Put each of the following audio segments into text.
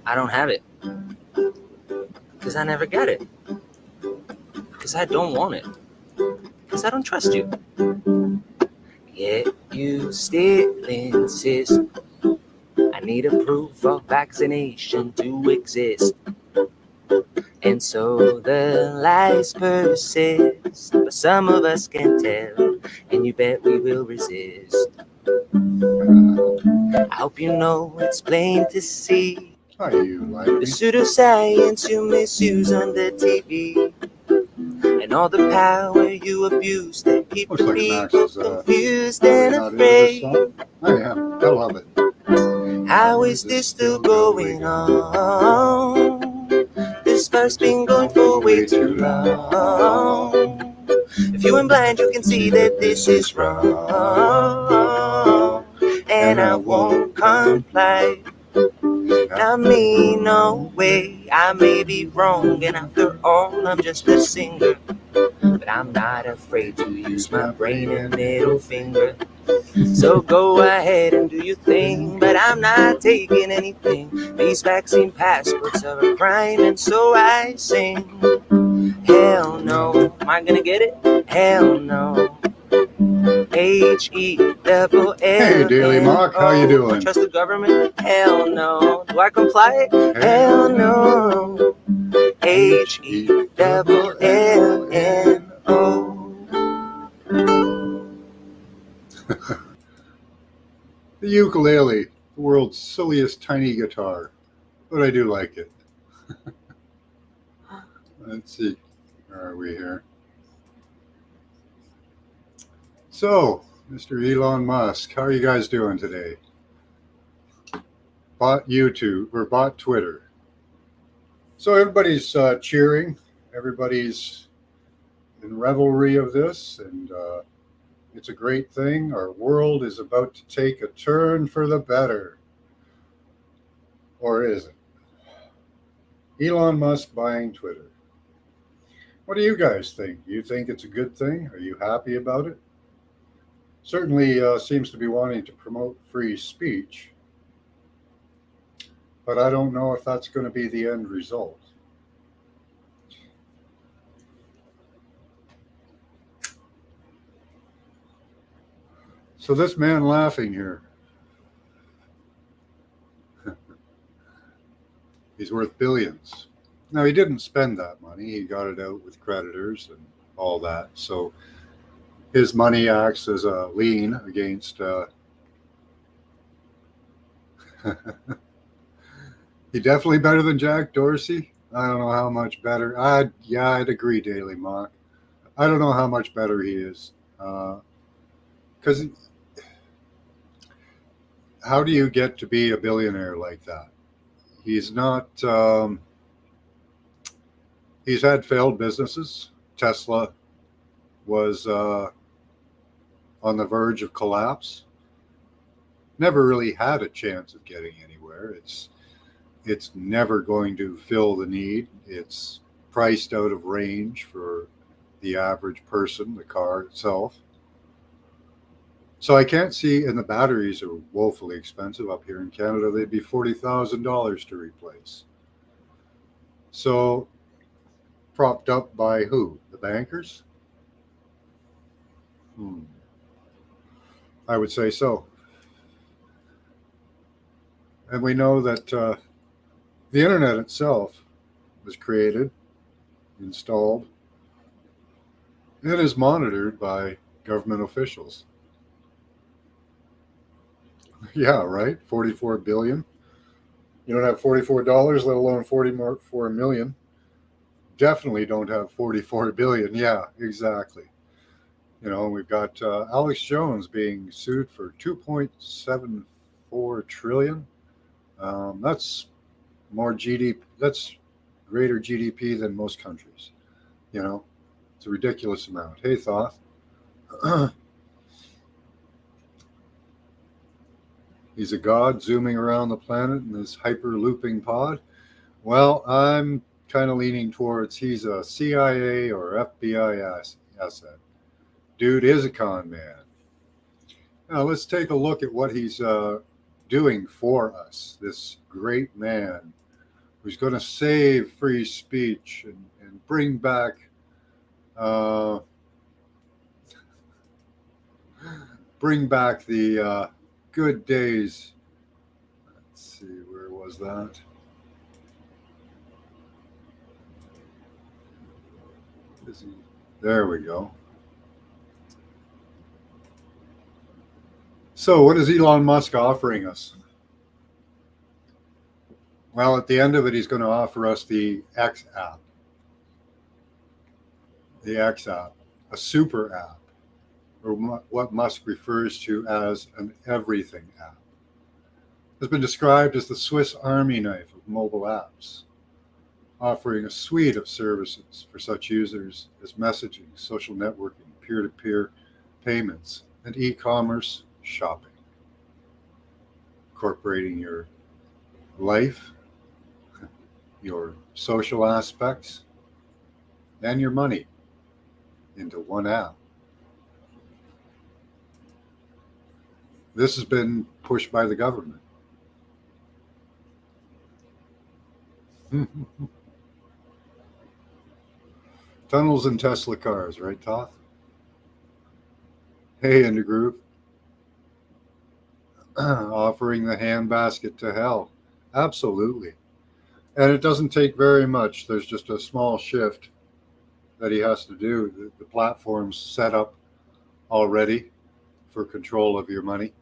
I don't have it. Because I never get it. Because I don't want it. Because I don't trust you. Yet you still insist I need a proof of vaccination to exist. And so the lies persist, but some of us can tell, and you bet we will resist. I hope you know it's plain to see You like the me? pseudoscience you misuse on the TV, and all the power you abuse that keep Looks the like Max people is confused really and not into this afraid. song. I am. I love it. How is this still going on? This verse been going for way too long. If you ain't blind, you can see that this is wrong. And I won't comply. Not me, no way. I may be wrong, and after all, I'm just a singer. But I'm not afraid to use my brain and middle finger. So go ahead and do your thing, but I'm not taking anything. These vaccine passports are a crime, and so I sing. Hell no. Am I gonna get it? Hell no. H-E-double-L-N-O. Hey, Daily Mock, how you doing? Trust the government? Hell no. Do I comply? Hell no. H-E-double-L-N-O. The ukulele, the world's silliest tiny guitar, but I do like it. Let's see, where are we here? So, Mr. Elon Musk, how are you guys doing today? Bought YouTube, or bought Twitter. So everybody's cheering, everybody's in revelry of this, and it's a great thing. Our world is about to take a turn for the better. Or is it? Elon Musk buying Twitter. What do you guys think? Do you think it's a good thing? Are you happy about it? Certainly seems to be wanting to promote free speech, but I don't know if that's going to be the end result. So this man laughing here, he's worth billions. Now, he didn't spend that money. He got it out with creditors and all that. So his money acts as a lien against. He definitely better than Jack Dorsey. I don't know how much better. I'd agree, Daily Mock. I don't know how much better he is. Because how do you get to be a billionaire like that? He's not. He's had failed businesses. Tesla was on the verge of collapse. Never really had a chance of getting anywhere. It's never going to fill the need. It's priced out of range for the average person, the car itself. So I can't see, and the batteries are woefully expensive up here in Canada. They'd be $40,000 to replace. So propped up by who? The bankers? I would say so. And we know that the internet itself was created, installed, and is monitored by government officials. Yeah, right. 44 billion. You don't have $44, let alone 44 million. Definitely don't have 44 billion. Yeah, exactly. You know, we've got Alex Jones being sued for 2.74 trillion. That's more GDP. That's greater GDP than most countries. You know, it's a ridiculous amount. Hey, Thoth. He's a god zooming around the planet in this hyper looping pod. Well, I'm kind of leaning towards he's a CIA or FBI asset. Dude is a con man. Now let's take a look at what he's doing for us. This great man who's going to save free speech and uh, bring back the good days. Let's see, where was that? Is he? There we go. So, what is Elon Musk offering us? Well, at the end of it, he's going to offer us the X app, a super app, or what Musk refers to as an everything app. Has been described as the Swiss Army knife of mobile apps, offering a suite of services for such users as messaging, social networking, peer to peer payments, and e commerce shopping, incorporating your life, your social aspects, and your money into one app. This has been pushed by the government. Tunnels and Tesla cars, right, Toth? Hey, Undergroove. Offering the handbasket to hell. Absolutely. And it doesn't take very much. There's just a small shift that he has to do. The platform's set up already for control of your money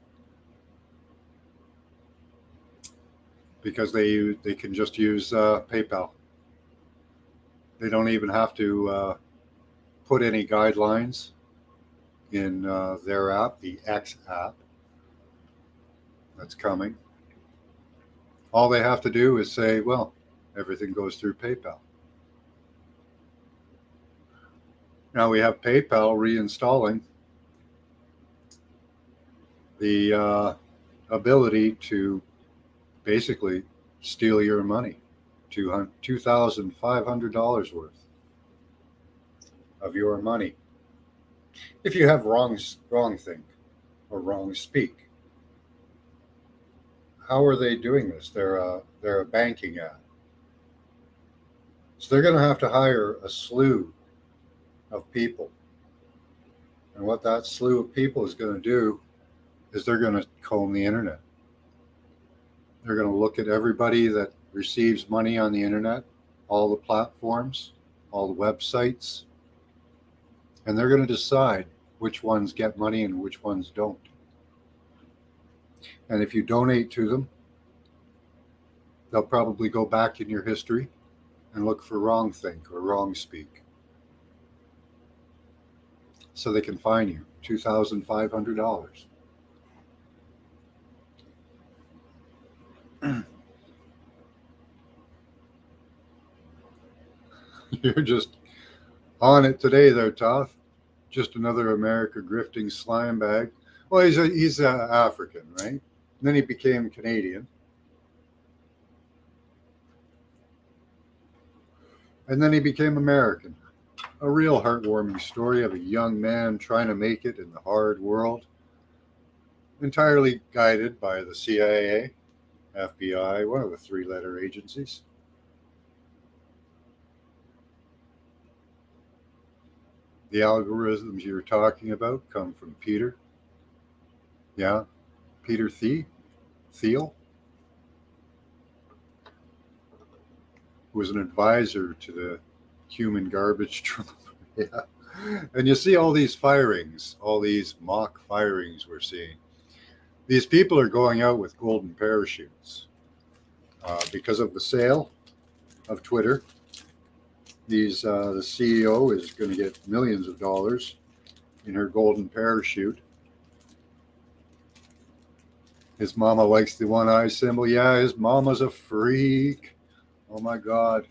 because they can just use PayPal. They don't even have to put any guidelines in their app, the X app that's coming. All they have to do is say, well, everything goes through PayPal. Now we have PayPal reinstalling the ability to basically steal your money, $2,500 worth of your money, if you have wrong think or wrong speak. How are they doing this? They're a banking app, so they're going to have to hire a slew of people, and what that slew of people is going to do is they're going to comb the internet. They're going to look at everybody that receives money on the internet, all the platforms, all the websites, and they're going to decide which ones get money and which ones don't. And if you donate to them, they'll probably go back in your history and look for wrong think or wrong speak. So they can fine you $2,500. You're just on it today there, Toth. Just another America grifting slime bag. Well, he's African, right? And then he became Canadian. And then he became American. A real heartwarming story of a young man trying to make it in the hard world, entirely guided by the CIA, FBI, one of the three-letter agencies. The algorithms you're talking about come from Peter. Yeah, Peter Thiel, who was an advisor to the human garbage truck. Yeah. And you see all these firings, all these mock firings we're seeing. These people are going out with golden parachutes because of the sale of Twitter. The CEO is going to get millions of dollars in her golden parachute. His mama likes the one eye symbol. Yeah, his mama's a freak. Oh my God.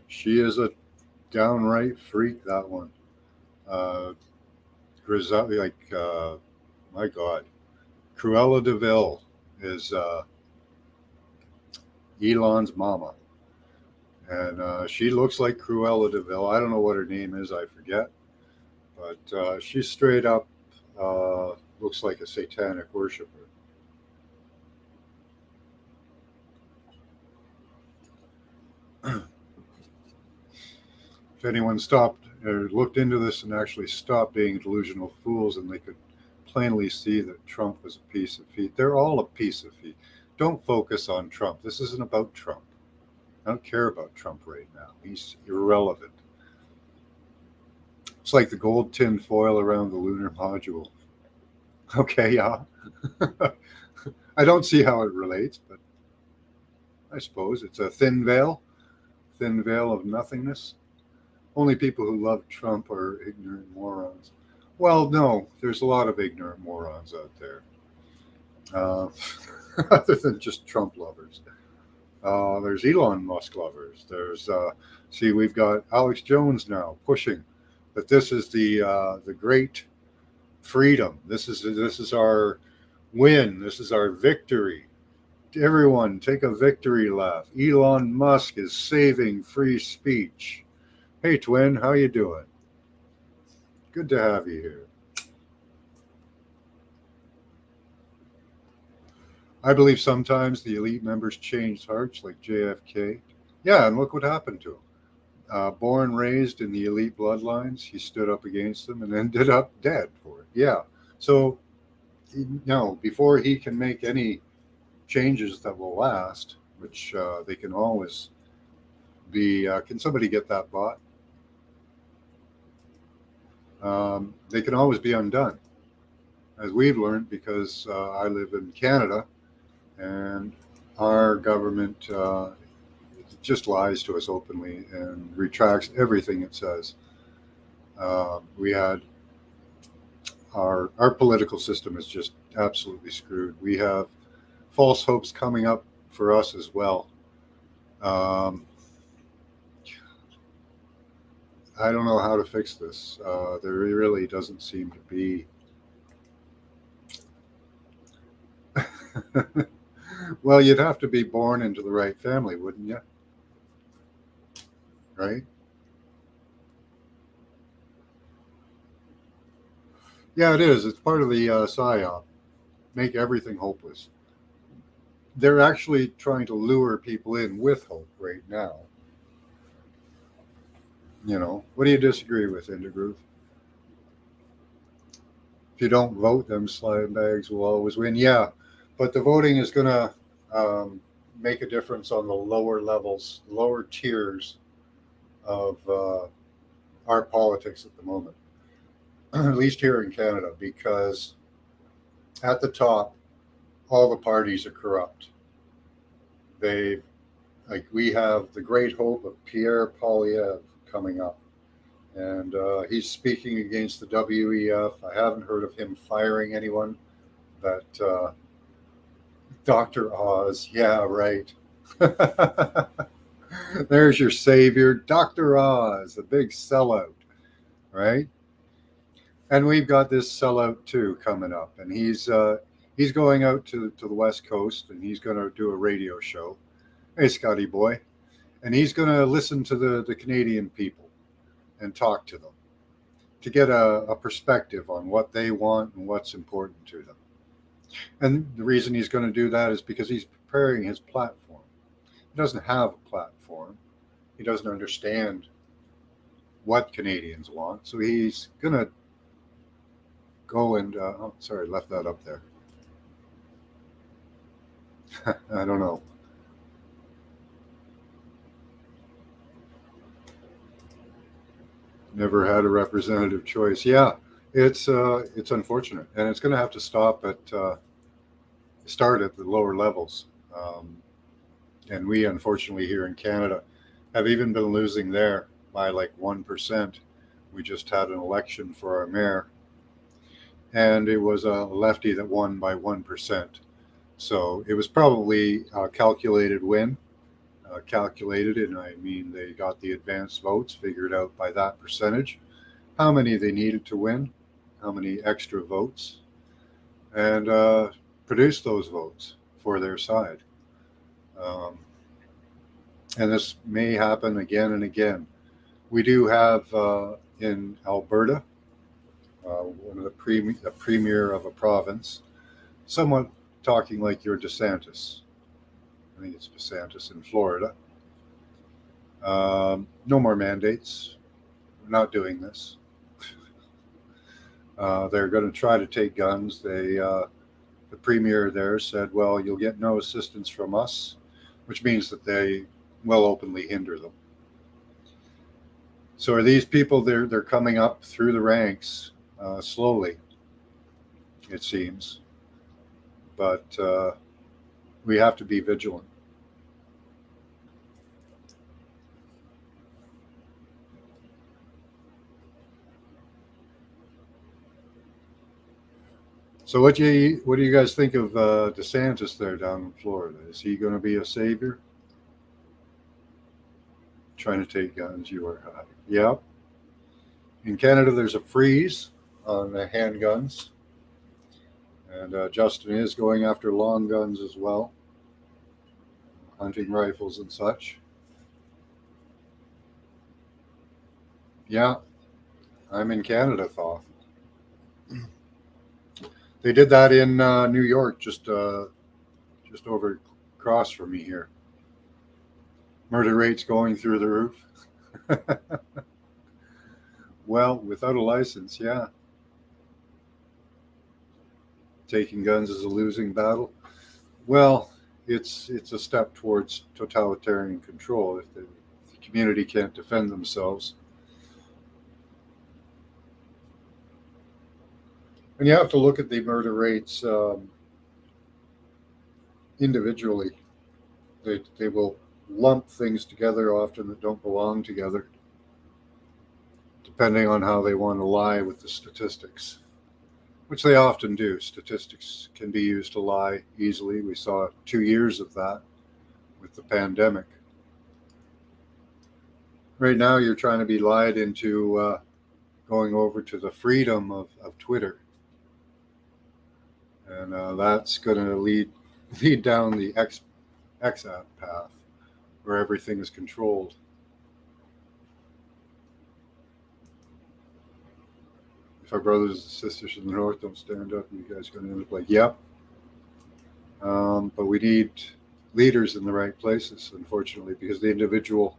She is a downright freak, that one. Griselda, my God. Cruella de Vil is Elon's mama. And she looks like Cruella de Vil. I don't know what her name is, I forget. But she's straight up looks like a satanic worshiper. If anyone stopped or looked into this and actually stopped being delusional fools, and they could plainly see that Trump was a piece of feet. They're all a piece of feet. Don't focus on Trump. This isn't about Trump. I don't care about Trump right now. He's irrelevant. It's like the gold tin foil around the lunar module. Okay, yeah. I don't see how it relates, but I suppose it's a thin veil of nothingness. Only people who love Trump are ignorant morons. Well, no, there's a lot of ignorant morons out there, uh, other than just Trump lovers. There's Elon Musk lovers. See, we've got Alex Jones now pushing that this is the great freedom. This is our win. This is our victory. Everyone, take a victory lap. Elon Musk is saving free speech. Hey, twin, how you doing? Good to have you here. I believe sometimes the elite members change hearts, like JFK. Yeah, and look what happened to him. Born, raised in the elite bloodlines, he stood up against them and ended up dead for it. Yeah. So, no, before he can make any changes that will last, which they can always be, can somebody get that bot? They can always be undone, as we've learned, because I live in Canada and our government just lies to us openly and retracts everything it says. We had our political system is just absolutely screwed. We have false hopes coming up for us as well. Um, I don't know how to fix this. There really doesn't seem to be. Well, you'd have to be born into the right family, wouldn't you? Right? Yeah, it is. It's part of the psyop. Make everything hopeless. They're actually trying to lure people in with hope right now. What do you disagree with, Indigroove? If you don't vote, them slime bags will always win. Yeah, but the voting is going to make a difference on the lower levels, lower tiers of our politics at the moment, at least here in Canada, because at the top, all the parties are corrupt. They, like, we have the great hope of Pierre Poilievre coming up, and he's speaking against the WEF. I haven't heard of him firing anyone, but Dr. Oz, yeah, right. There's your savior, Dr. Oz, the big sellout, right? And we've got this sellout too coming up, and he's going out to the West Coast, and he's going to do a radio show. Hey, Scotty boy, and he's going to listen to the Canadian people and talk to them to get a perspective on what they want and what's important to them. And the reason he's going to do that is because he's preparing his platform. He doesn't have a platform. He doesn't understand what Canadians want. So he's going to go and, oh, sorry, left that up there. I don't know. Never had a representative choice. Yeah, it's unfortunate, and it's going to have to start at the lower levels. And we, unfortunately, here in Canada, have even been losing there by like 1%. We just had an election for our mayor, and it was a lefty that won by 1%. So it was probably a calculated win. Calculated, and I mean they got the advanced votes figured out by that percentage, how many they needed to win, how many extra votes, and produce those votes for their side. And this may happen again and again. We do have in Alberta, one of the premier of a province, someone talking like your DeSantis. I think it's DeSantis in Florida. No more mandates. we're not doing this. They're going to try to take guns. The premier there said, well, you'll get no assistance from us, which means that they will openly hinder them. So are these people, they're coming up through the ranks slowly, it seems. But we have to be vigilant. So what do you guys think of DeSantis there down in Florida? Is he going to be a savior? Trying to take guns, you are high. Yep. In Canada, there's a freeze on the handguns. And Justin is going after long guns as well, hunting rifles and such. Yeah, I'm in Canada, Thoth. They did that in New York, just over across from me here. Murder rates going through the roof. Well, without a license, yeah. Taking guns is a losing battle. Well, it's a step towards totalitarian control if the community can't defend themselves. And you have to look at the murder rates individually. They will lump things together often that don't belong together, depending on how they want to lie with the statistics, which they often do. Statistics can be used to lie easily. We saw 2 years of that with the pandemic. Right now, you're trying to be lied into going over to the freedom of Twitter. And that's going to lead down the XApp path, where everything is controlled. If our brothers and sisters in the north don't stand up, you guys are going to end up like, yep. But we need leaders in the right places, unfortunately, because the individual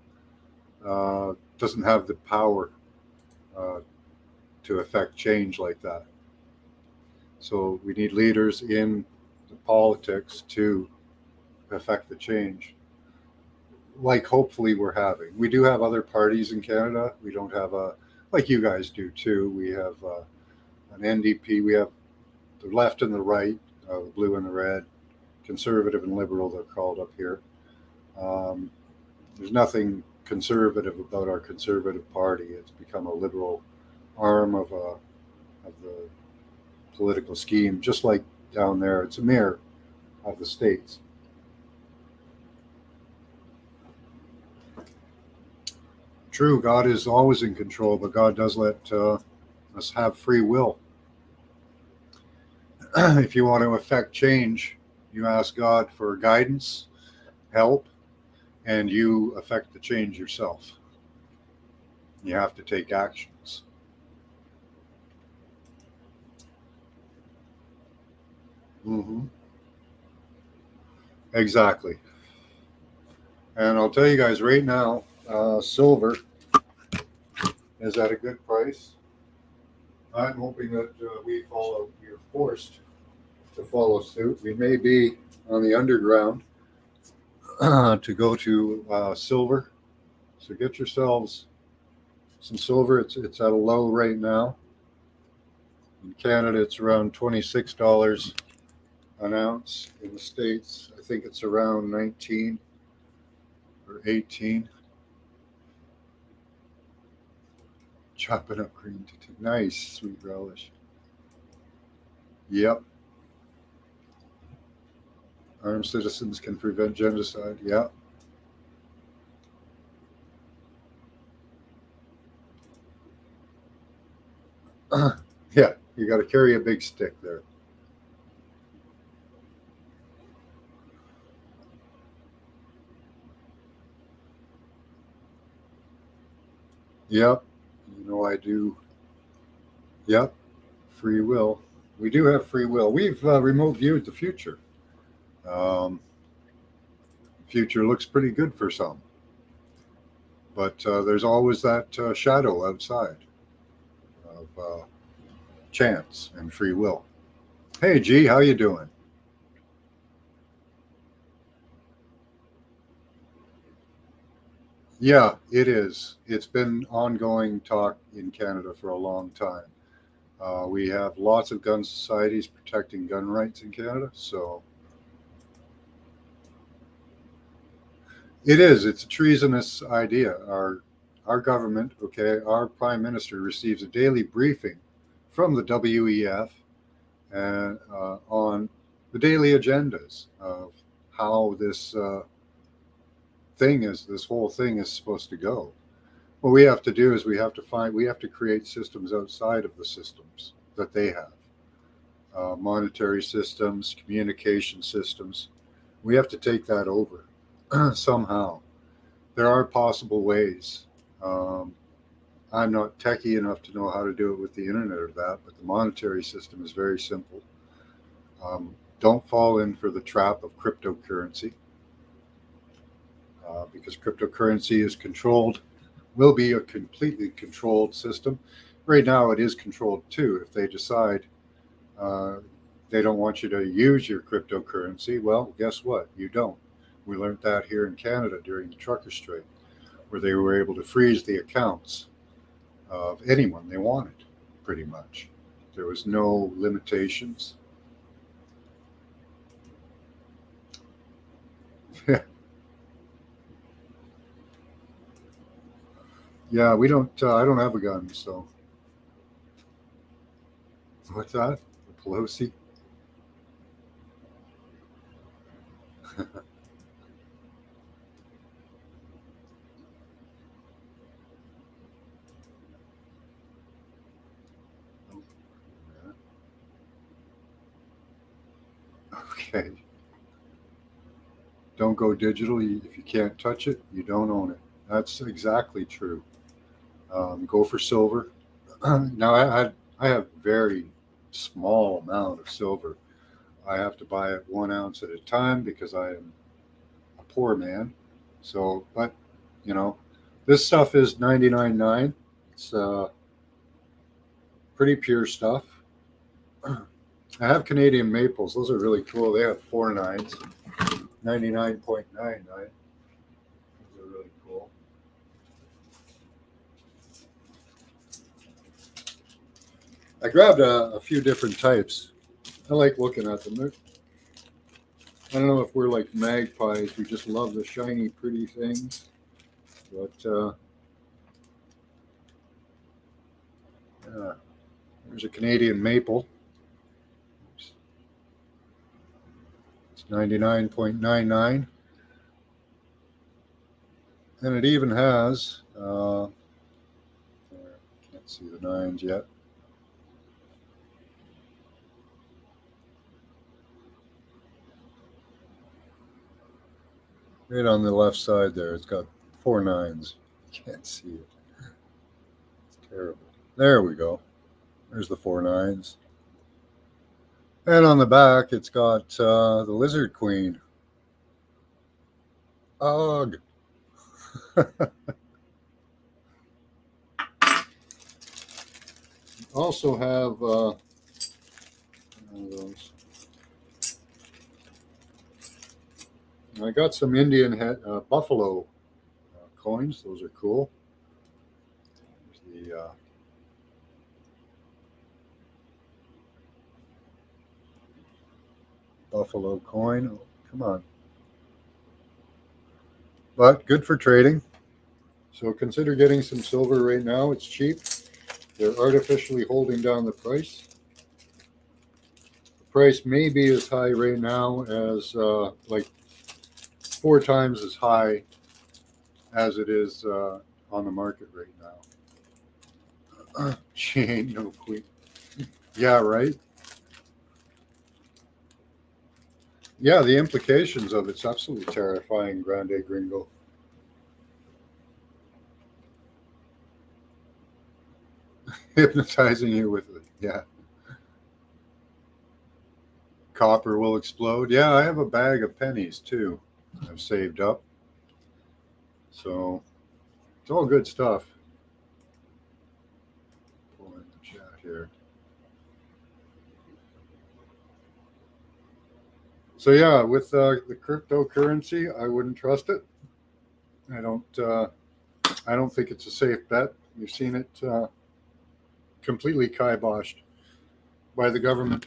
doesn't have the power to affect change like that. So we need leaders in the politics to affect the change, like hopefully we're having. We do have other parties in Canada. We don't have like you guys do too. We have an NDP. We have the left and the right, the blue and the red, conservative and liberal, they're called up here. There's nothing conservative about our conservative party. It's become a liberal arm of the political scheme, just like down there. It's a mirror of the states. True, God is always in control, but God does let us have free will. If you want to affect change, you ask God for guidance, help, and you affect the change yourself. You have to take actions. Mm-hmm. Exactly. And I'll tell you guys right now, silver is at a good price. I'm hoping that we're forced to follow suit. We may be on the underground to go to silver. So get yourselves some silver. It's at a low right now. In Canada, it's around $26 an ounce. In the States, I think it's around 19 or 18. Chopping up green tea. Nice, sweet relish. Yep. Armed citizens can prevent genocide. Yep. Yeah, you got to carry a big stick there. Yep. You know I do. Yep. Free will. We do have free will. We've remote viewed the future. Future looks pretty good for some. But there's always that shadow outside of chance and free will. Hey, G, how you doing? Yeah, it is. It's been ongoing talk in Canada for a long time. We have lots of gun societies protecting gun rights in Canada, so it is. It's a treasonous idea. Our government, okay, our prime minister receives a daily briefing from the WEF and on the daily agendas of how this whole thing is supposed to go. What we have to do is we have to create systems outside of the systems that they have, monetary systems, communication systems. We have to take that over somehow. There are possible ways. Um, I'm not techie enough to know how to do it with the internet or that, but the monetary system is very simple. Don't fall in for the trap of cryptocurrency because cryptocurrency is controlled, will be a completely controlled system. Right now, it is controlled too. If they decide uh, they don't want you to use your cryptocurrency, well, guess what? You don't. We learned that here in Canada during the trucker strike, where they were able to freeze the accounts of anyone they wanted, pretty much. There was no limitations. Yeah, we don't. I don't have a gun, so what's that? The Pelosi? Okay. Don't go digital. If you can't touch it, you don't own it. That's exactly true. Go for silver. Now I have very small amount of silver. I have to buy it 1 ounce at a time because I am a poor man. So, but you know, this stuff is 99.9. It's pretty pure stuff. I have Canadian maples. Those are really cool. They have 4 nines, 99.99. Those are really cool. I grabbed a few different types. I like looking at them. I don't know if we're like magpies. We just love the shiny, pretty things. But yeah, there's a Canadian maple. It's 99.99. And it even has, can't see the nines yet. Right on the left side there, it's got 4 nines. Can't see it. It's terrible. There we go. There's the 4 nines. And on the back, it's got the Lizard Queen. Ugh. Also have those. I got some Indian buffalo coins. Those are cool. There's the buffalo coin. Oh, come on. But good for trading. So consider getting some silver right now. It's cheap. They're artificially holding down the price. The price may be as high right now as like 4 times as high as it is on the market right now. She ain't no queen. Yeah, right. Yeah, the implications of it's absolutely terrifying, Grande Gringo. Hypnotizing you with it. Yeah. Copper will explode. Yeah, I have a bag of pennies too. I've saved up. So It's all good stuff. Pull in the chat here. So yeah, with the cryptocurrency, I wouldn't trust it. I don't think it's a safe bet. You've seen it completely kiboshed by the government.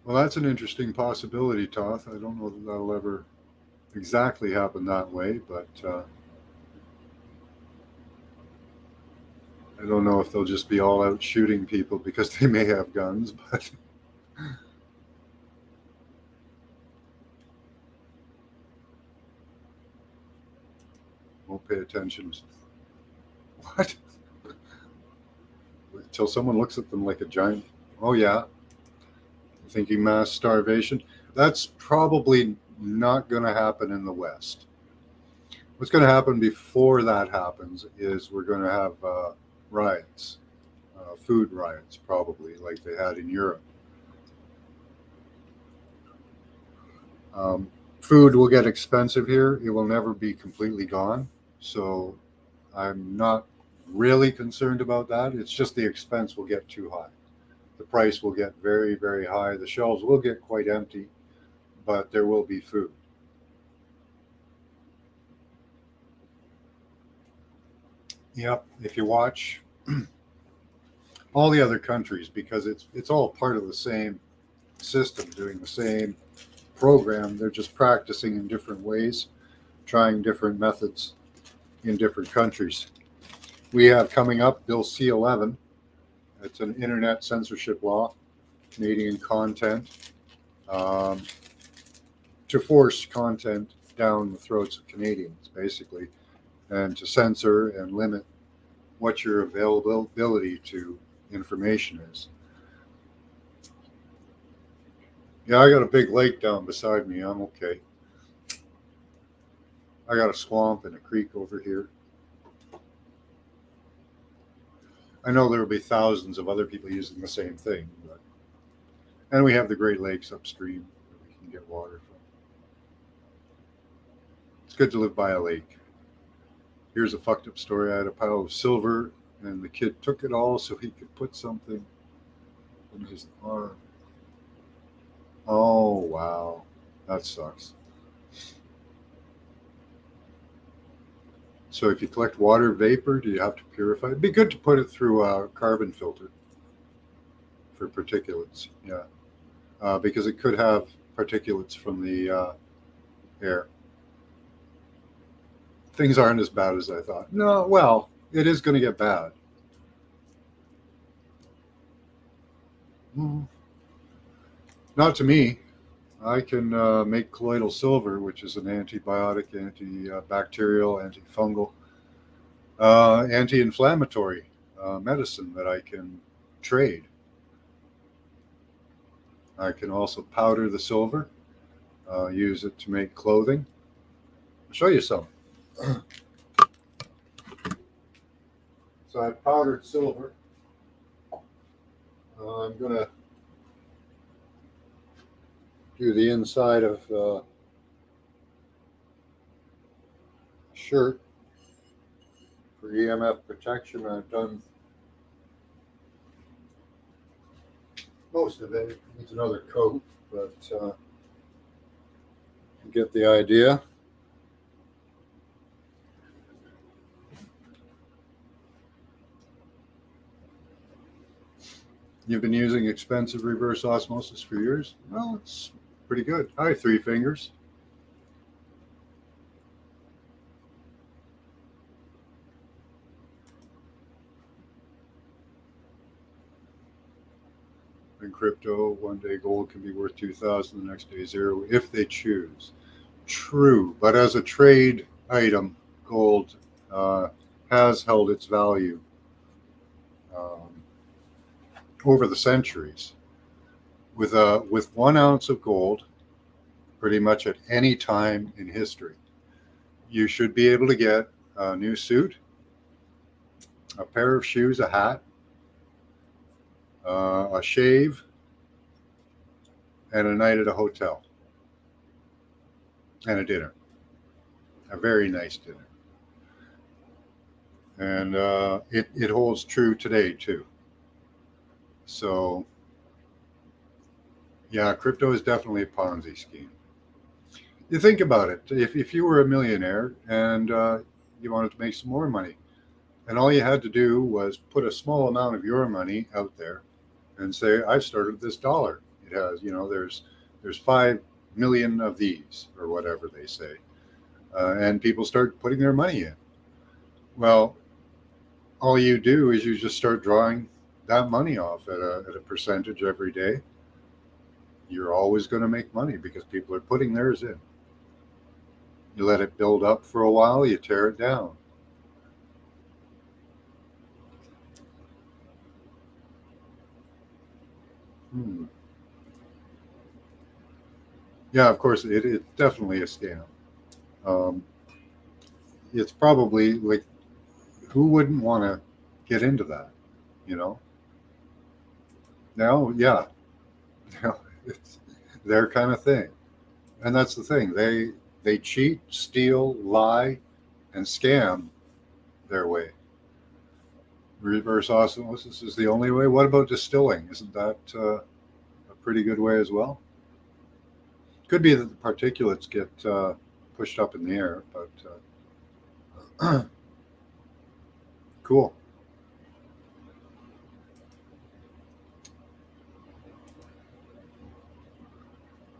Well, that's an interesting possibility, Toth. I don't know that that'll ever exactly happen that way, but I don't know if they'll just be all out shooting people because they may have guns, but won't pay attention. What? Until someone looks at them like a giant. Oh, yeah. Thinking mass starvation. That's probably not going to happen in the West. What's going to happen before that happens is we're going to have riots, food riots, probably, like they had in Europe. Food will get expensive here. It will never be completely gone. So I'm not really concerned about that. It's just the expense will get too high. The price will get very, very high. The shelves will get quite empty, but there will be food. Yep. If you watch all the other countries, because it's all part of the same system, doing the same program. They're just practicing in different ways, trying different methods in different countries. We have coming up Bill C-11. It's an internet censorship law, Canadian content, to force content down the throats of Canadians, basically, and to censor and limit what your availability to information is. Yeah, I got a big lake down beside me. I'm okay. I got a swamp and a creek over here. I know there will be thousands of other people using the same thing, but and we have the Great Lakes upstream that we can get water from. It's good to live by a lake. Here's a fucked up story. I had a pile of silver, and the kid took it all so he could put something in his arm. Oh, wow. That sucks. So if you collect water vapor, do you have to purify it? It'd be good to put it through a carbon filter for particulates, yeah. Because it could have particulates from the air. Things aren't as bad as I thought. No, well, it is going to get bad. Not to me. I can make colloidal silver, which is an antibiotic, antibacterial, antifungal, anti-inflammatory medicine that I can trade. I can also powder the silver, use it to make clothing. I'll show you some. So I've powdered silver. I'm going to do the inside of a shirt for EMF protection. I've done most of it. It needs another coat, but you get the idea. You've been using expensive reverse osmosis for years? Well, it's pretty good. Hi, Three Fingers. In crypto, one day gold can be worth 2,000, the next day zero, if they choose. True, but as a trade item, gold has held its value over the centuries. With 1 ounce of gold, pretty much at any time in history, you should be able to get a new suit, a pair of shoes, a hat, a shave, and a night at a hotel, and a dinner, a very nice dinner. And it holds true today, too. So, yeah, crypto is definitely a Ponzi scheme. You think about it. If you were a millionaire and you wanted to make some more money, and all you had to do was put a small amount of your money out there and say, I've started this dollar. It has, there's 5 million of these, or whatever they say. And people start putting their money in. Well, all you do is you just start drawing that money off at a percentage every day. You're always going to make money because people are putting theirs in. You let it build up for a while, you tear it down. Hmm. Yeah, of course, it's definitely a scam. Um, it's probably like, who wouldn't want to get into that? You know? Now, yeah, it's their kind of thing. And that's the thing. They cheat, steal, lie, and scam their way. Reverse osmosis is the only way. What about distilling? Isn't that a pretty good way as well? Could be that the particulates get pushed up in the air, but cool.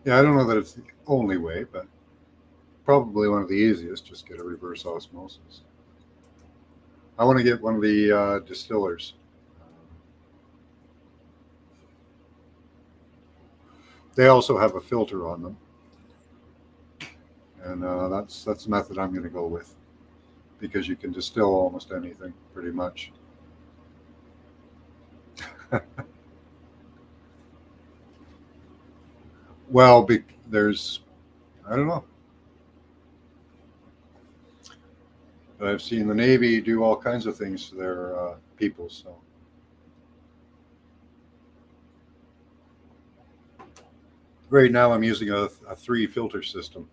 Yeah, I don't know that it's the only way, but probably one of the easiest. Just get a reverse osmosis. I want to get one of the distillers. They also have a filter on them, and that's the method I'm going to go with because you can distill almost anything, pretty much. Well, there's, I don't know, but I've seen the Navy do all kinds of things to their people. So right now I'm using a three filter system.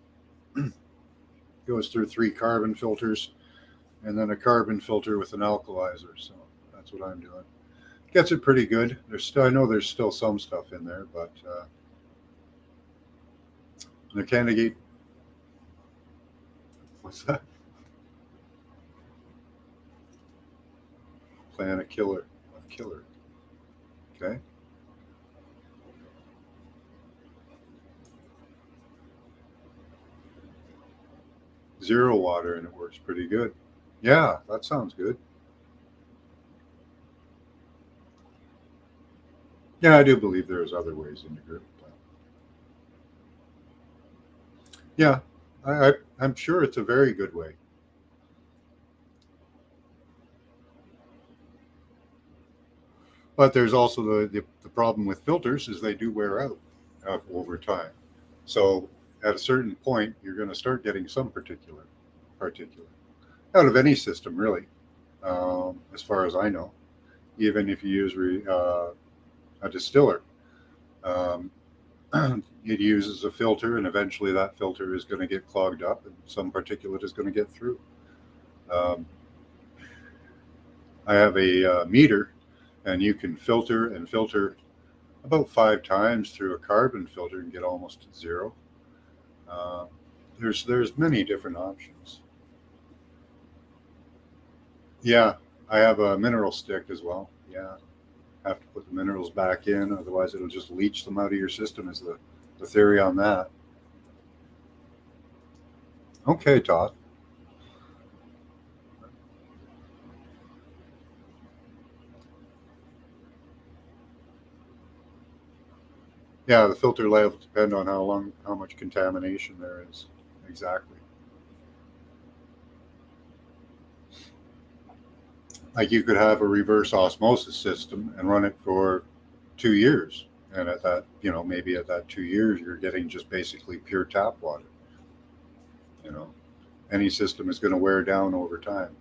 Goes through three carbon filters and then a carbon filter with an alkalizer. So that's what I'm doing. Gets it pretty good. I know there's still some stuff in there, but the candidate. What's that? Plan a killer. A killer. Okay. Zero water and it works pretty good. Yeah, that sounds good. Yeah, I do believe there's other ways in the group. But yeah, I'm sure it's a very good way. But there's also the problem with filters is they do wear out over time. So at a certain point, you're going to start getting some particular out of any system, really, as far as I know. Even if you use a distiller, um, it uses a filter, and eventually that filter is going to get clogged up, and some particulate is going to get through. Um, I have a meter, and you can filter and filter about 5 times through a carbon filter and get almost zero. Uh, there's many different options. Yeah, I have a mineral stick as well. Yeah, have to put the minerals back in, otherwise it'll just leach them out of your system. Is the theory on that? Okay, Todd. Yeah, the filter levels depend on how much contamination there is. Exactly. Like you could have a reverse osmosis system and run it for 2 years, and at that, maybe at that 2 years, you're getting just basically pure tap water. You know, any system is going to wear down over time.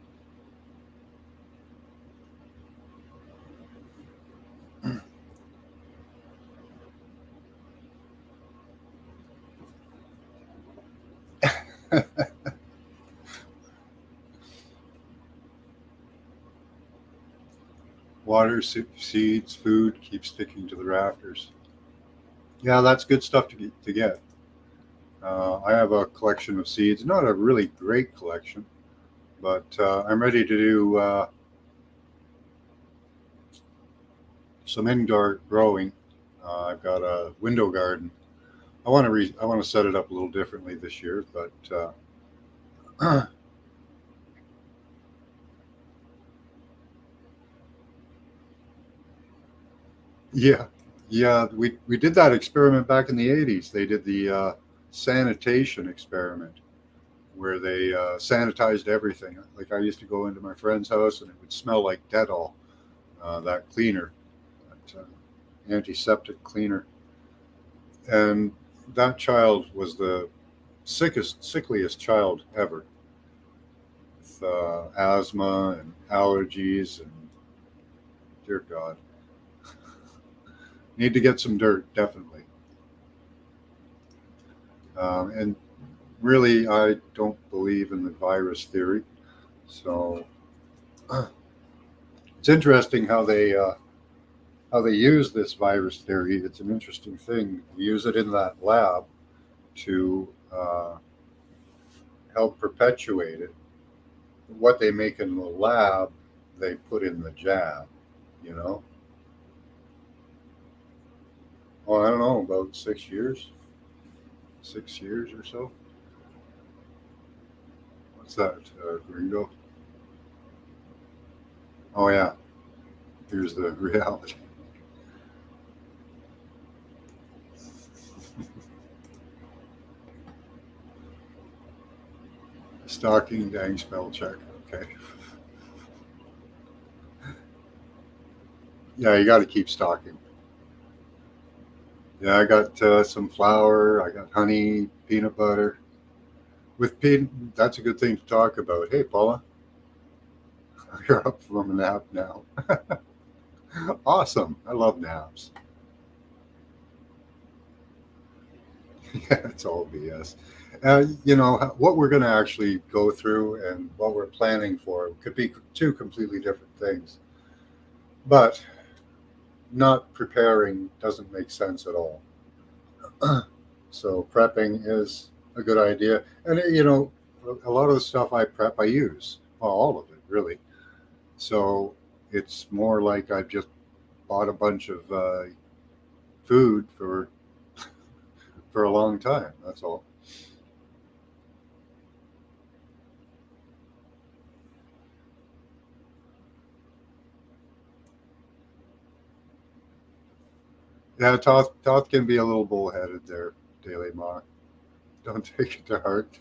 Water, seeds, food, keep sticking to the rafters. Yeah, that's good stuff to get. I have a collection of seeds, not a really great collection, but I'm ready to do some indoor growing. I've got a window garden. I want to set it up a little differently this year, but yeah, yeah, we did that experiment back in the '80s. They did the sanitation experiment where they sanitized everything. Like I used to go into my friend's house and it would smell like Dettol, that cleaner, that antiseptic cleaner, and that child was the sickliest child ever, with asthma and allergies and dear God, need to get some dirt definitely. And really, I don't believe in the virus theory. So it's interesting how they use this virus theory. It's an interesting thing. They use it in that lab to help perpetuate it. What they make in the lab, they put in the jab. You know, well, I don't know, about 6 years, 6 years or so. What's that, Gringo? Oh yeah, here's the reality. Stalking, dang spell check. Okay. Yeah, you got to keep stalking. Yeah, I got some flour. I got honey, peanut butter. With peanut, that's a good thing to talk about. Hey, Paula, you're up from a nap now. Awesome. I love naps. Yeah, it's all BS. What we're going to actually go through and what we're planning for could be two completely different things. But not preparing doesn't make sense at all. So prepping is a good idea. And, a lot of the stuff I prep, I use. Well, all of it, really. So it's more like I've just bought a bunch of food for a long time. That's all. Yeah, Toth can be a little bullheaded there, Daily Mock. Don't take it to heart.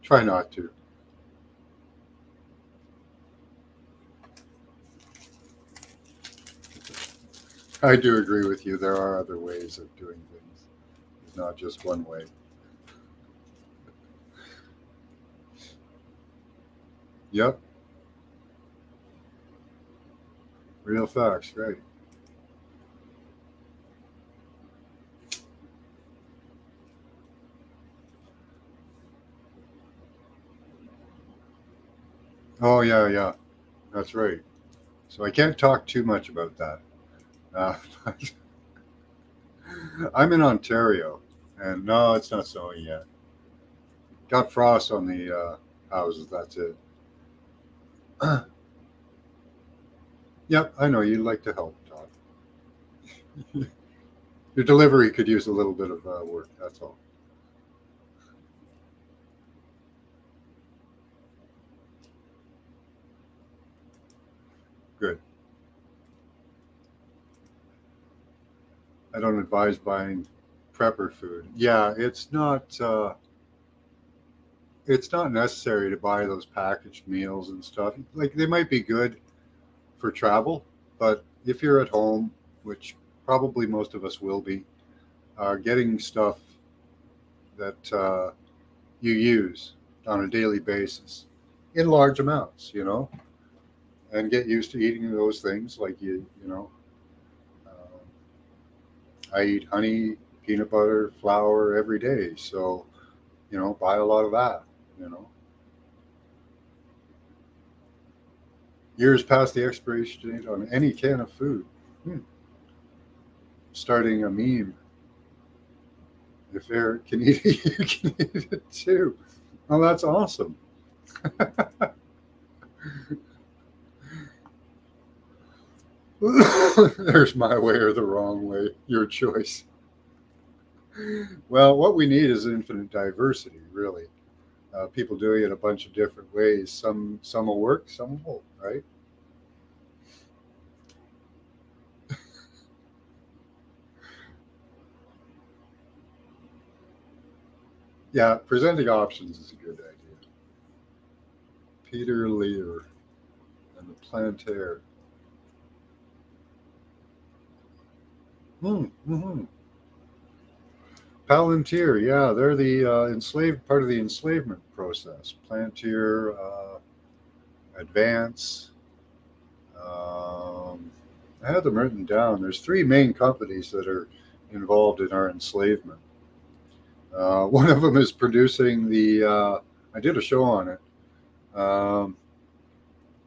Try not to. I do agree with you. There are other ways of doing things. It's not just one way. Yep, real facts, right. Oh, yeah, yeah, that's right. So I can't talk too much about that. Uh, I'm in Ontario, and no, it's not snowing yet. Got frost on the houses, that's it. Yep, I know you like to help, Todd. Your delivery could use a little bit of work, that's all. Good. I don't advise buying prepper food. Yeah, it's not necessary to buy those packaged meals and stuff. Like they might be good for travel, but if you're at home, which probably most of us will be, getting stuff that you use on a daily basis in large amounts, and get used to eating those things. Like I eat honey, peanut butter, flour every day, so buy a lot of that, you know. Years past the expiration date on any can of food. Hmm. Starting a meme. If Eric can eat it, you can eat it too. Oh, that's awesome. There's my way or the wrong way. Your choice. Well, what we need is infinite diversity, really. People doing it a bunch of different ways. Some will work, some won't, right? Yeah, presenting options is a good idea. Peter Lear and the Plantaire. Mm-hmm. Palantir, yeah, they're the enslaved part of the enslavement process. Plantier, Advance. Um, I had them written down. There's three main companies that are involved in our enslavement. One of them is producing the. I did a show on it.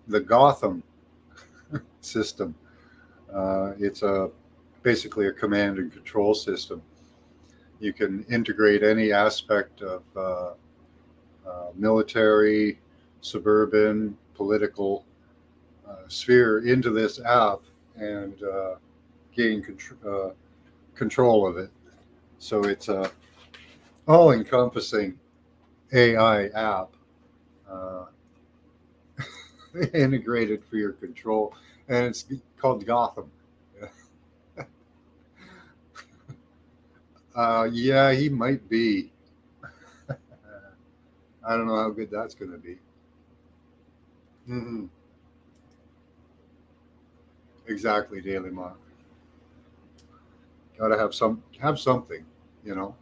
The Gotham system. It's a basically a command and control system. You can integrate any aspect of military, suburban, political sphere into this app and gain control of it. So it's a all-encompassing AI app uh, integrated for your control, and it's called Gotham. Yeah, he might be. I don't know how good that's going to be. Mm-hmm. Exactly, Daily Mock. Got to have something, you know.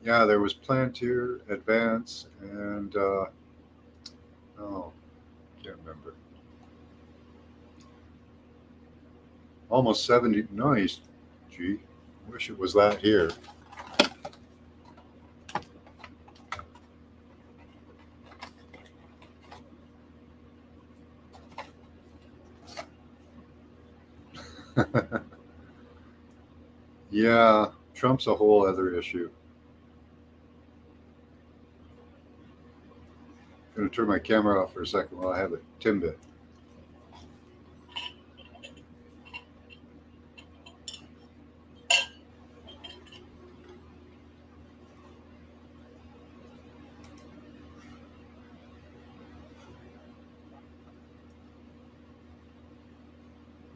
Yeah, there was Plantier, Advance, and oh, can't remember. Almost 70. Nice. Gee, wish it was that here. Yeah, Trump's a whole other issue. I'm going to turn my camera off for a second while I have a Timbit.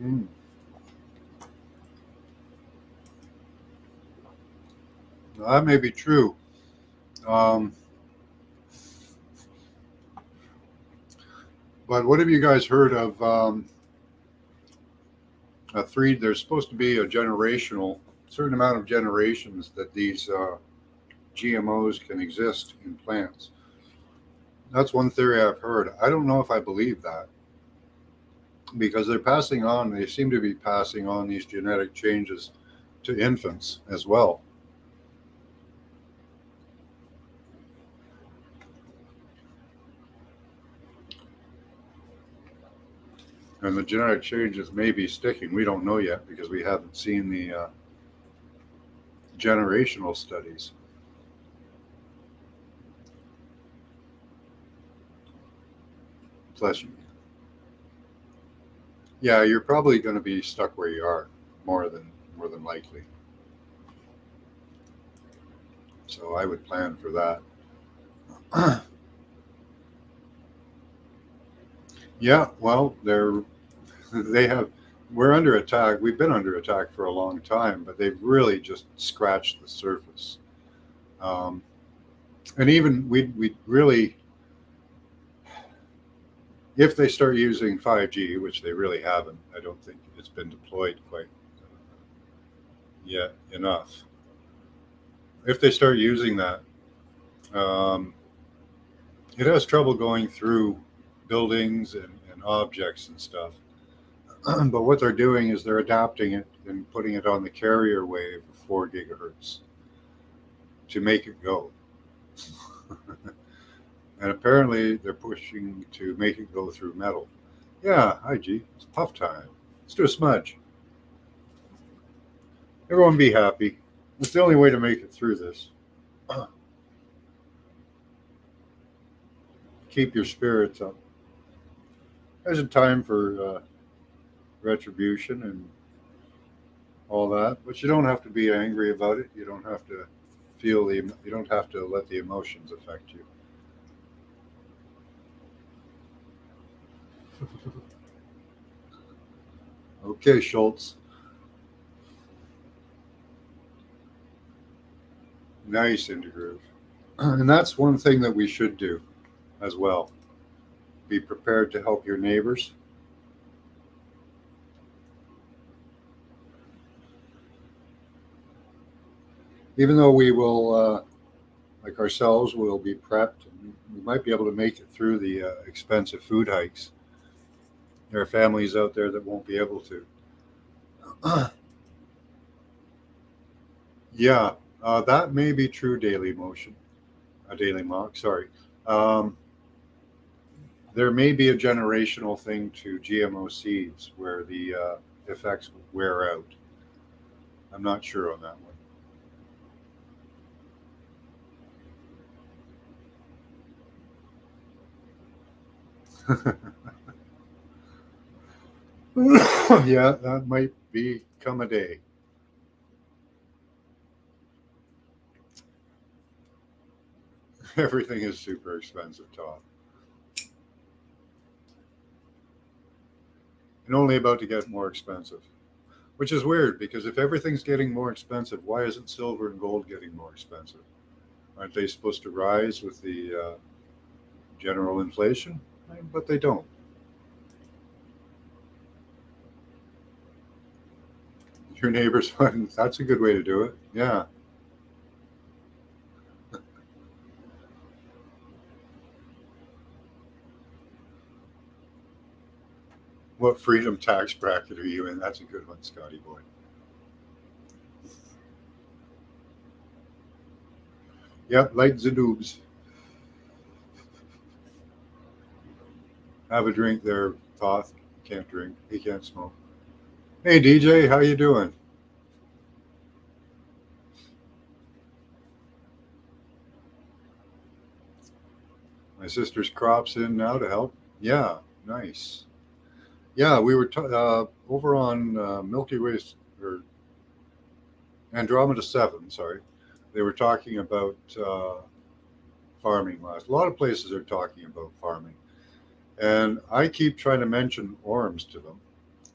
Mm, that may be true. Um, but what have you guys heard of a three? There's supposed to be a generational, certain amount of generations that these GMOs can exist in plants. That's one theory I've heard. I don't know if I believe that because they're passing on, they seem to be passing on these genetic changes to infants as well. And the genetic changes may be sticking. We don't know yet because we haven't seen the generational studies. Plus, yeah, you're probably going to be stuck where you are more than likely. So I would plan for that. Yeah, well, they have we're under attack. We've been under attack for a long time, but they've really just scratched the surface. Um, and even we really, if they start using 5G, which they really haven't, I don't think it's been deployed quite yet enough. If they start using that, um, it has trouble going through buildings and objects and stuff. But what they're doing is they're adapting it and putting it on the carrier wave of 4 gigahertz to make it go. And apparently they're pushing to make it go through metal. Yeah, hi G. It's puff time. Let's do a smudge. Everyone be happy. It's the only way to make it through this. Keep your spirits up. There's a time for retribution and all that, but you don't have to be angry about it. You don't have to feel the. You don't have to let the emotions affect you. Okay, Schultz. Nice into groove. And that's one thing that we should do as well. Be prepared to help your neighbors. Even though we will, like ourselves, will be prepped, and we might be able to make it through the expensive food hikes. There are families out there that won't be able to. Yeah, that may be true, Daily Motion. Daily Mock, sorry. Um, there may be a generational thing to GMO seeds where the effects wear out. I'm not sure on that one. Yeah, that might become a day. Everything is super expensive, Todd. And only about to get more expensive. Which is weird because if everything's getting more expensive, why isn't silver and gold getting more expensive? Aren't they supposed to rise with the general inflation? But they don't. Your neighbor's fund, that's a good way to do it. Yeah. What freedom tax bracket are you in? That's a good one, Scotty boy. Yep, light the doobs. Have a drink there, Thoth. Can't drink. He can't smoke. Hey DJ, how you doing? My sister's crops in now to help. Yeah, nice. Yeah, we were over on Milky Way or Andromeda 7. Sorry, they were talking about farming last. A lot of places are talking about farming, and I keep trying to mention ORMs to them.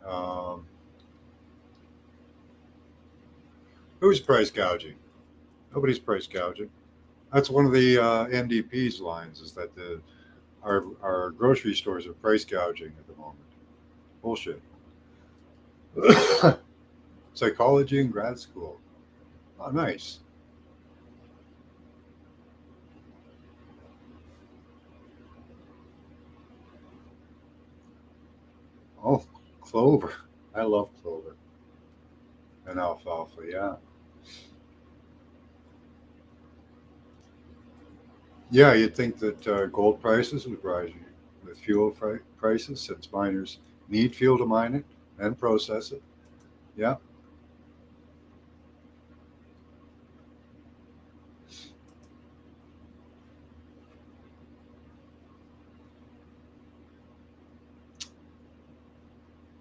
Um, who's price gouging? Nobody's price gouging. That's one of the NDP's lines is that our grocery stores are price gouging at the moment. Bullshit. Psychology in grad school. Oh, nice. Oh, clover. I love clover and alfalfa. Yeah. Yeah, you'd think that gold prices would rise with fuel prices since miners need fuel to mine it and process it. Yeah,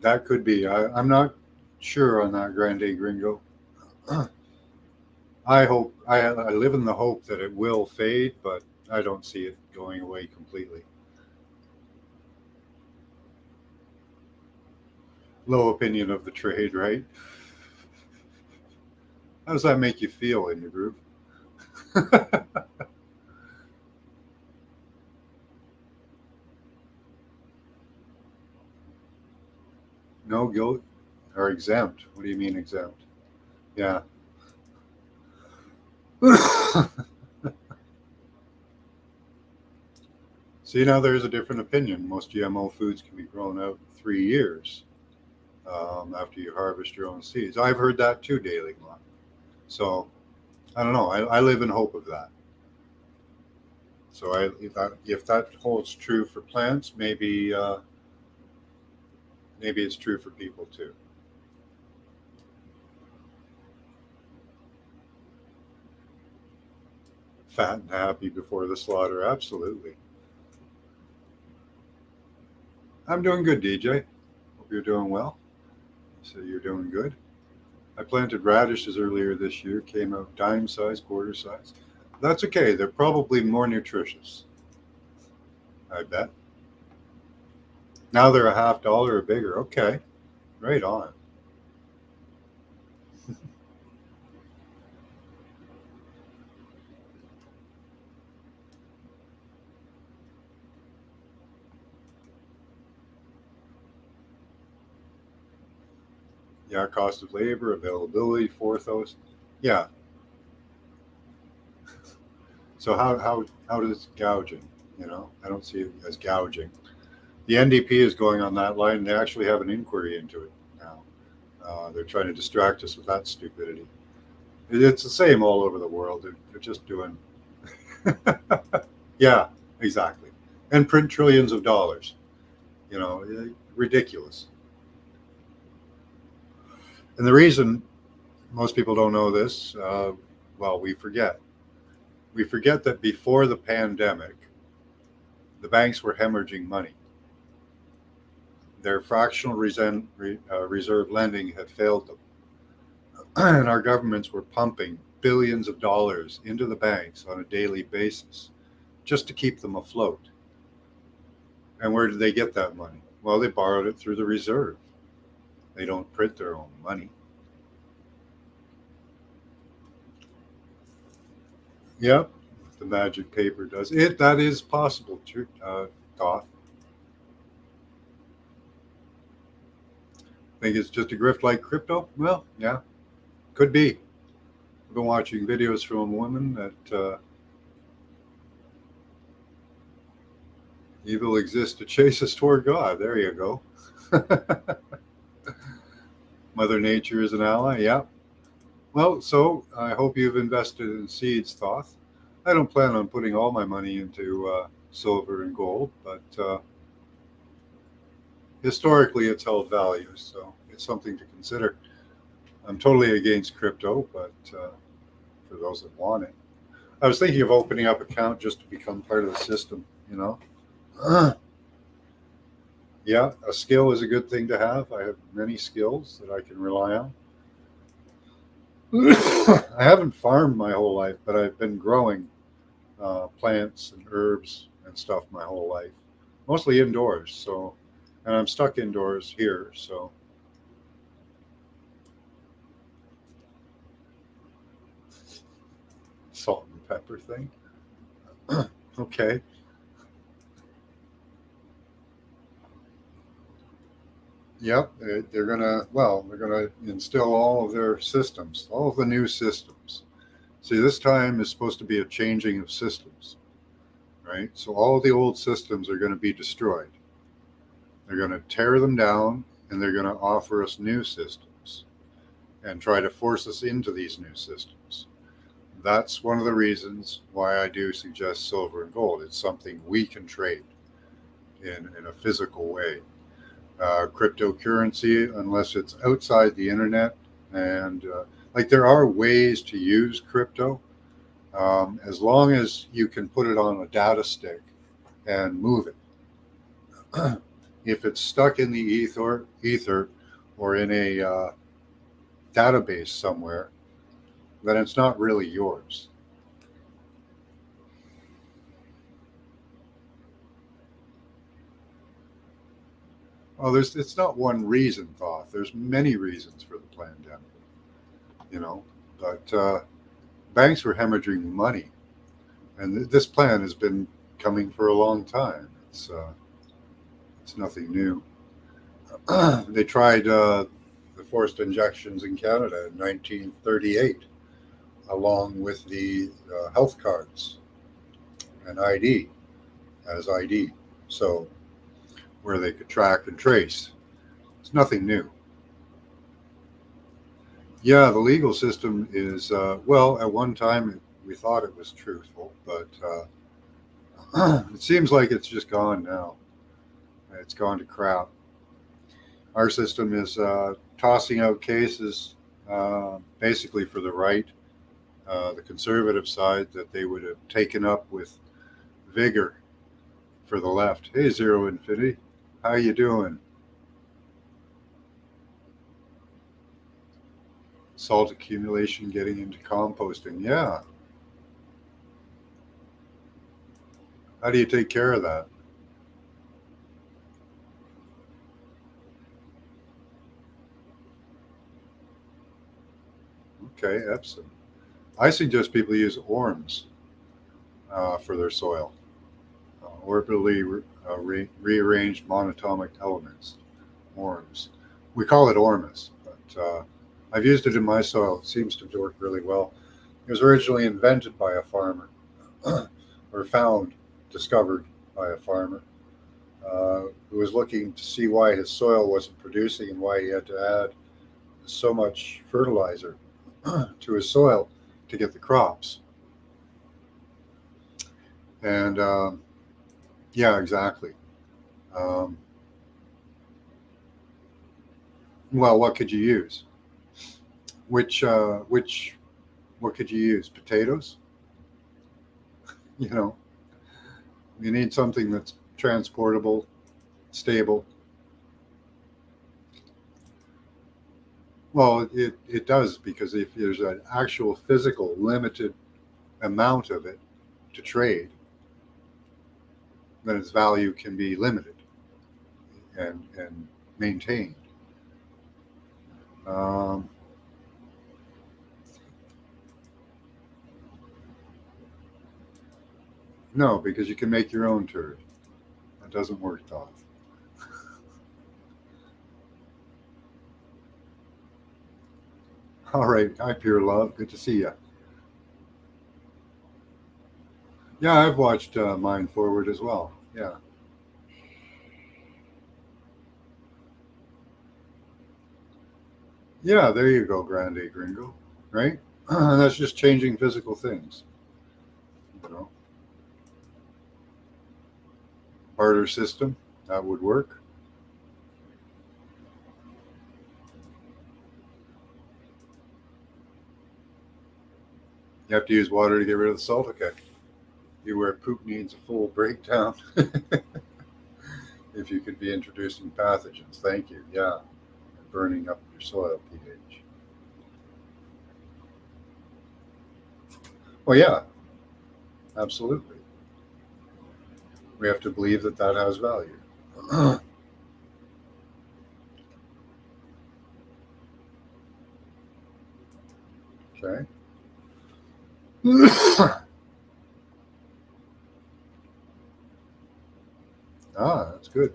that could be. I'm not sure on that, Grande Gringo. I live in the hope that it will fade, but I don't see it going away completely. Low opinion of the trade, right? How does that make you feel in your group? No guilt or exempt. What do you mean exempt? Yeah. See, now there's a different opinion. Most GMO foods can be grown out in 3 years after you harvest your own seeds. I've heard that too, Daily Mock. So I don't know. I live in hope of that. So if that holds true for plants, maybe it's true for people too. Fat and happy before the slaughter, absolutely. I'm doing good, DJ. Hope you're doing well. So you're doing good. I planted radishes earlier this year, came out dime size, quarter size. That's okay. They're probably more nutritious, I bet. Now they're a $1/2 or bigger. Okay, right on. Yeah, cost of labor, availability, 4,000. Yeah. So how does gouging? I don't see it as gouging. The NDP is going on that line. They actually have an inquiry into it now. They're trying to distract us with that stupidity. It's the same all over the world. They're just doing. Yeah, exactly. And print trillions of dollars. Ridiculous. And the reason most people don't know this, well, we forget. We forget that before the pandemic, the banks were hemorrhaging money. Their fractional reserve lending had failed them. And our governments were pumping billions of dollars into the banks on a daily basis just to keep them afloat. And where did they get that money? Well, they borrowed it through the reserve. They don't print their own money. Yep, the magic paper does it. That is possible, Goth. Think it's just a grift like crypto? Well, yeah, could be. I've been watching videos from a woman that evil exists to chase us toward God. There you go. Mother Nature is an ally. Yeah. Well, so I hope you've invested in seeds, Thoth. I don't plan on putting all my money into silver and gold, but historically it's held value, so it's something to consider. I'm totally against crypto, but for those that want it, I was thinking of opening up an account just to become part of the system. Yeah, a skill is a good thing to have. I have many skills that I can rely on. I haven't farmed my whole life, but I've been growing plants and herbs and stuff my whole life, mostly indoors. So, and I'm stuck indoors here. So, salt and pepper thing. Okay. Yep. They're gonna instill all of their systems, all of the new systems. See, this time is supposed to be a changing of systems, right? So all the old systems are going to be destroyed. They're going to tear them down and they're going to offer us new systems and try to force us into these new systems. That's one of the reasons why I do suggest silver and gold. It's something we can trade in a physical way. Cryptocurrency, unless it's outside the internet, and like there are ways to use crypto, as long as you can put it on a data stick and move it. If it's stuck in the ether or in a database somewhere, then it's not really yours. Well, it's not one reason, Thoth. There's many reasons for the pandemic, you know. But banks were hemorrhaging money, and this plan has been coming for a long time. It's nothing new. They tried the forced injections in Canada in 1938, along with the health cards and ID as ID. So where they could track and trace. It's nothing new. Yeah, the legal system is, well, at one time we thought it was truthful, but it seems like it's just gone now. It's gone to crap. Our system is tossing out cases basically for the right, the conservative side, that they would have taken up with vigor for the left. Hey, Zero Infinity, how you doing? Salt accumulation getting into composting. Yeah. How do you take care of that? Okay, Epsom. I suggest people use ORMs for their soil, orbitally rearranged monatomic elements, ORMs. We call it ormus, but I've used it in my soil. It seems to work really well. It was originally invented by a farmer, or found, discovered by a farmer, who was looking to see why his soil wasn't producing and why he had to add so much fertilizer to his soil to get the crops. And yeah, exactly. Um, well, what could you use? Which what could you use? Potatoes? You know, you need something that's transportable, stable. Well, it does, because if there's an actual physical limited amount of it to trade, then its value can be limited and maintained. Um, no, because you can make your own turd. That doesn't work, Doc. All right, hi, Pure Love. Good to see you. Yeah, I've watched Mind Forward as well. Yeah, yeah. There you go, Grande Gringo. Right? That's just changing physical things. You know, barter system that would work. You have to use water to get rid of the salt. Okay. You where poop needs a full breakdown. If you could be introducing pathogens, thank you. Yeah, burning up your soil pH. Well, yeah, absolutely. We have to believe that that has value. Okay. Ah, that's good.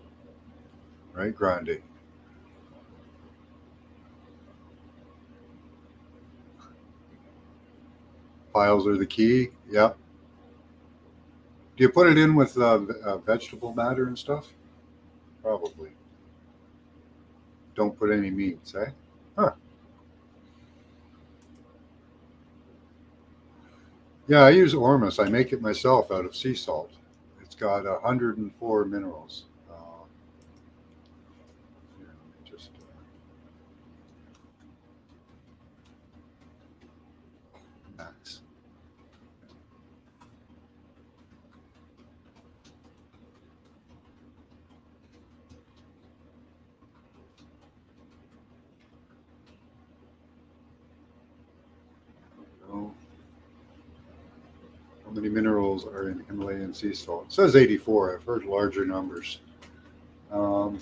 Right, Grande. Piles are the key. Yep. Do you put it in with vegetable matter and stuff? Probably. Don't put any meats, eh? Huh. Yeah, I use Ormus. I make it myself out of sea salt. It's got 104 minerals. Here, let me just. Max. Oh, how many minerals are in Himalayan sea salt? It says 84. I've heard larger numbers. Um,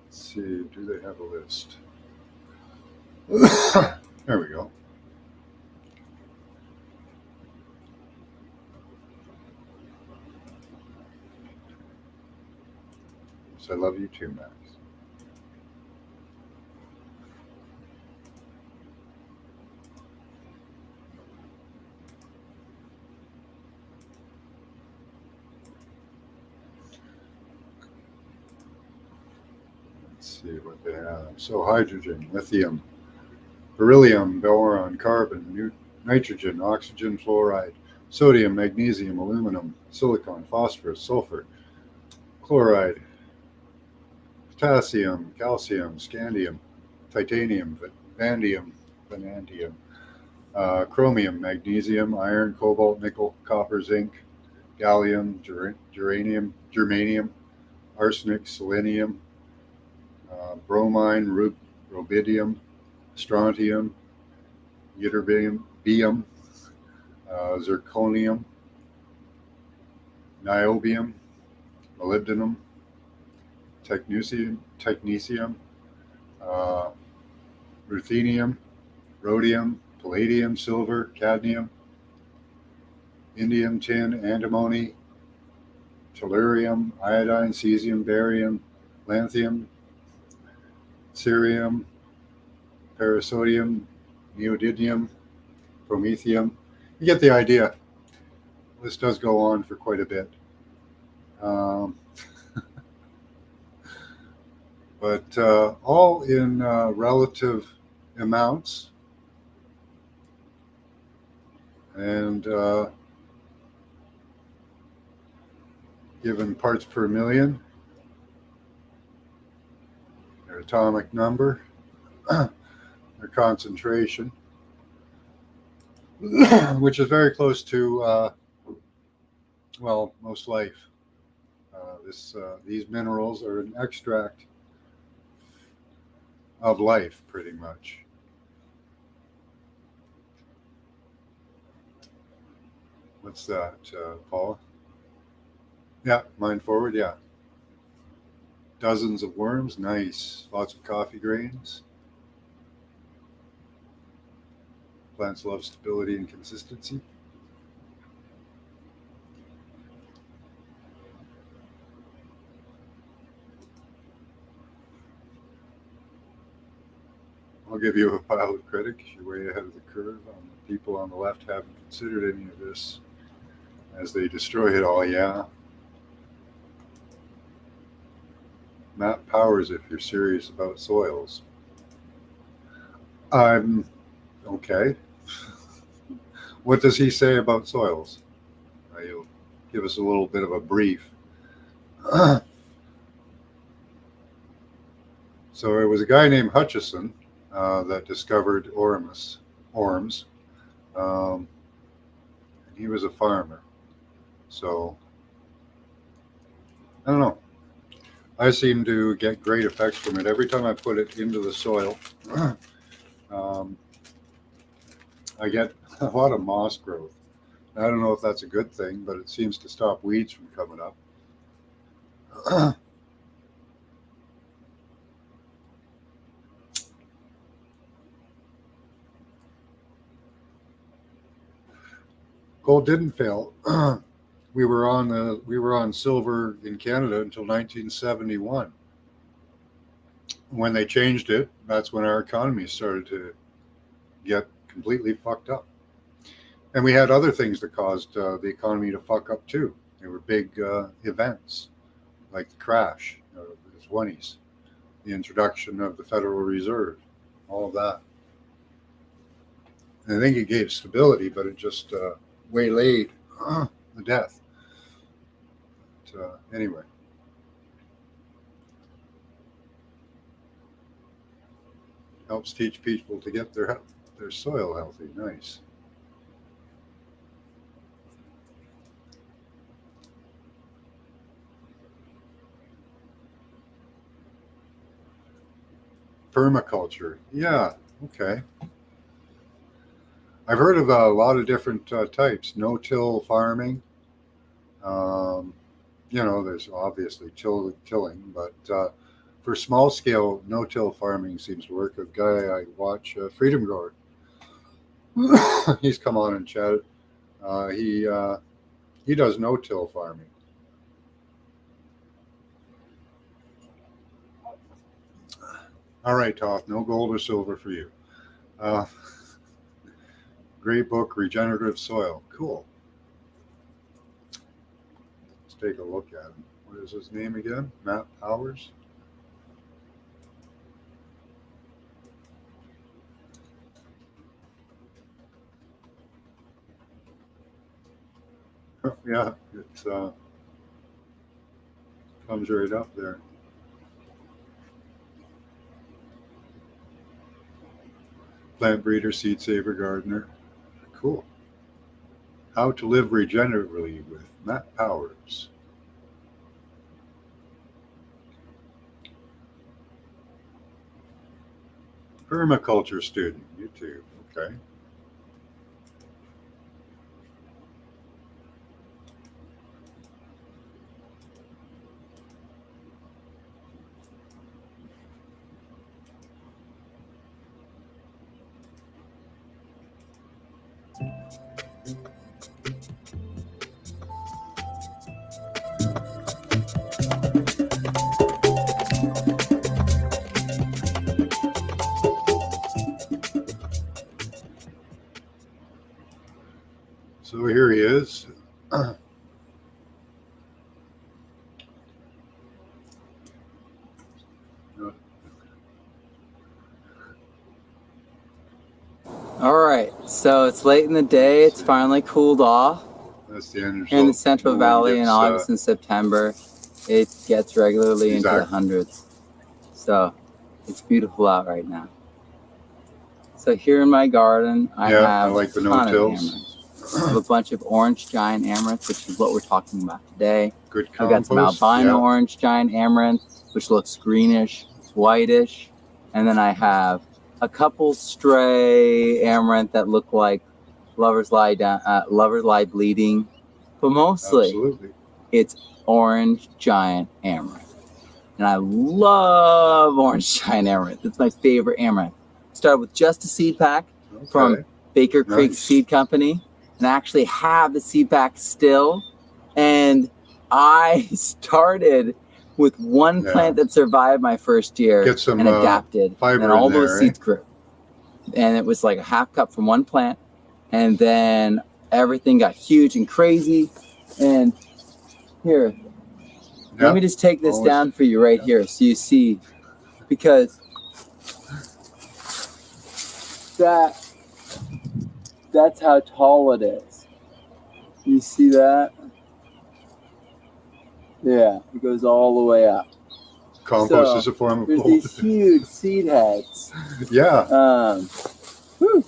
let's see. Do they have a list? There we go. So I love you too, Max. Let's see what they have. So hydrogen, lithium, beryllium, boron, carbon, nitrogen, oxygen, fluoride, sodium, magnesium, aluminum, silicon, phosphorus, sulfur, chloride, potassium, calcium, scandium, titanium, vanadium, chromium, magnesium, iron, cobalt, nickel, copper, zinc, gallium, germanium, arsenic, selenium, bromine, rubidium, strontium, ytterbium, zirconium, niobium, molybdenum, technetium, uh, ruthenium, rhodium, palladium, silver, cadmium, indium, tin, antimony, tellurium, iodine, cesium, barium, lanthanum, cerium, parasodium, neodymium, promethium. You get the idea. This does go on for quite a bit. Um, but all in relative amounts and given parts per million, their atomic number, their concentration, which is very close to, well, most life. These minerals are an extract of life, pretty much. What's that, Paula? Yeah, mind forward, yeah. Dozens of worms, nice. Lots of coffee grains. Plants love stability and consistency. I'll give you a pile of credit because you're way ahead of the curve. The people on the left haven't considered any of this as they destroy it all, yeah. Matt Powers, if you're serious about soils. Okay. What does he say about soils? You'll give us a little bit of a brief. So it was a guy named Hutchison that discovered orms. He was a farmer. So, I don't know. I seem to get great effects from it. Every time I put it into the soil, I get a lot of moss growth. I don't know if that's a good thing, but it seems to stop weeds from coming up. Gold didn't fail. We were on silver in Canada until 1971. When they changed it, that's when our economy started to get completely fucked up. And we had other things that caused the economy to fuck up too. There were big events like the crash of the 20s, the introduction of the Federal Reserve, all of that. And I think it gave stability, but it just waylaid the death. But, anyway. Helps teach people to get their soil healthy. Nice. Permaculture. Yeah. Okay. I've heard of a lot of different types. No-till farming. There's obviously tilling, but for small-scale no-till farming seems to work. A guy I watch, Freedom Grower, he's come on and chatted. He does no-till farming. All right, Toth, no gold or silver for you. Great book, Regenerative Soil. Cool. Let's take a look at him. What is his name again? Matt Powers? Yeah, it comes right up there. Plant breeder, seed saver, gardener. Cool. How to live regeneratively with Matt Powers. Permaculture student, YouTube. Okay. So here he is. All right, so it's late in the day. It's finally cooled off. That's the end result. Here in the Central No one Valley in gets, August and September, it gets regularly into the Exactly. hundreds. So it's beautiful out right now. So here in my garden, I Yeah, have I like the a ton of no-tills. amaranths. I have a bunch of orange giant amaranths, which is what we're talking about today. Good I've got some compost. albino Yeah. orange giant amaranth, which looks greenish, whitish. And then I have a couple stray amaranth that look like lovers lie bleeding. But mostly, Absolutely. it's orange giant amaranth. And I love orange giant amaranth. It's my favorite amaranth. Started with just a seed pack from Okay. Baker Creek Nice. Seed Company, and I actually have the seed pack still. And I started with one Yeah. plant that survived my first year Get some, and adapted, fiber and all in there, those seeds grew. And it was like a half cup from one plant, and then everything got huge and crazy. And here, Yeah. let me just take this Always. down for you right here so you see, because that's how tall it is. You see that? Yeah, it goes all the way up. Compost So, is a form of There's gold. these huge seed heads. Yeah. Whew.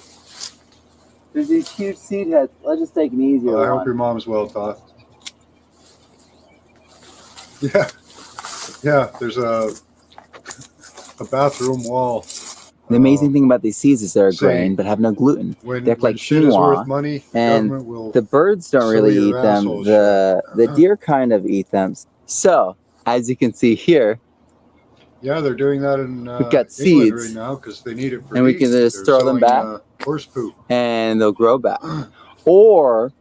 There's these huge seed heads. Let's just take an easier Well, I one. hope your mom's well taught. Yeah. Yeah. There's a bathroom wall. The amazing thing about these seeds is they're say, grain but have no gluten. When, They're when like shit is quinoa, worth money, and government will. the birds don't sew really your eat them. asshole The deer kind of eat them. So, as you can see here, Yeah, they're doing that in we've got England seeds, right now because they need it for and we meat. can just They're throw them selling, back. Horse poop. And they'll grow back. Or